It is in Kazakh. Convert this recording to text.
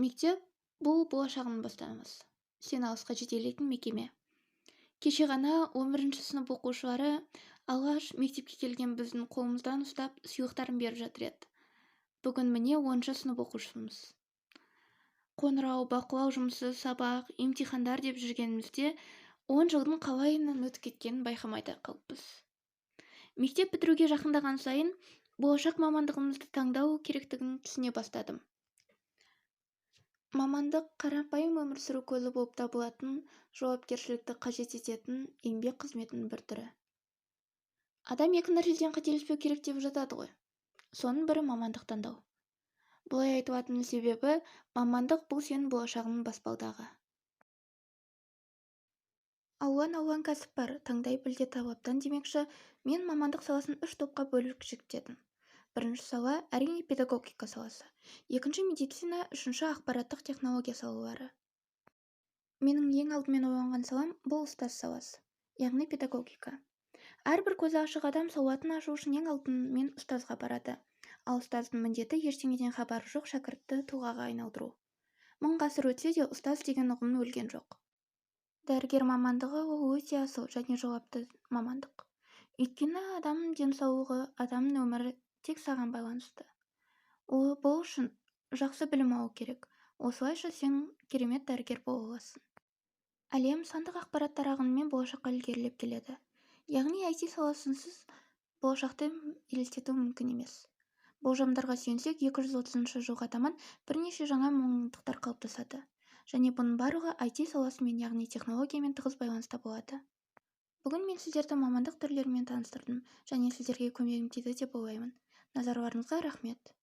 Мектеп бұл болашағын бастаймыз. Сен алысқа жетелейтін мекеме. Кеше ғана 11 сынып оқушылары алғаш мектепке келген біздің қолымыздан ұстап сыйлықтарын беріп жатыр еді. Бүгін міне 10 сынып оқушымыз. Қоңырау, бақылау жұмысы, сабақ, емтихандар деп жүргенімізде 10 жылдың қалайынан өтіп кеткенін байқамай да қалыппыз. Мектеп бітіруге жақындаған сайын болашақ мамандығымызды таңдау керектігін түсіне бастадым. Мамандық қарапайым өмір сүру көзі болып табылатын, жауапкершілікті қажет ететін еңбек қызметінің бір түрі. Адам екі нәрседен қателеспеу керек деп жатады ғой. Соның бірі мамандық таңдау. Бұлай айтылатынның себебі мамандық бұл сенің болашағыңның баспалдағы. Алуан кәсіп бар, таңдай біл де талаптан демекші, мен мамандық саласын 3 топқа бөліп жіктедім. Бірінші сала әрине педагогика саласы, екінші медицина, үшінші ақпараттық технология салалары. Менің ең алдымен ойланған салам бұл ұстаз саласы, яғни педагогика. Әрбір көзі ашық адам сауатын ашу үшін ең алдымен ұстазға барады, ал ұстаздың міндеті ештеңеден хабары жоқ шәкіртті тұлғаға айналдыру. 1000 ғасыр өтсе де ұстаз деген ұғым өлген жоқ. Дәрігер мамандығы ол өте асыл және жауапты мамандық. Өйткені адамның денсаулығы, адамның өмірі тек саған байланысты. Бұл үшін жақсы білім алу керек. Осылайша сен керемет дәрігер бола аласың. Әлем сандық ақпараттар ағынымен болашаққа ілгерілеп келеді. Яғни IT саласынсыз болашақты елестету мүмкін емес. Болжамдарға сүйенсек, 230 жылға таман бірнеше жаңа мамандықтар қалыптасады. Және бұның барлығы IT саласымен, яғни технологиямен тығыз байланыста болады. Бүгін мен сіздерді мамандық түрлерімен таныстырдым және сіздерге көмегім тиді деп ойлаймын. Назарларыңызға рахмет.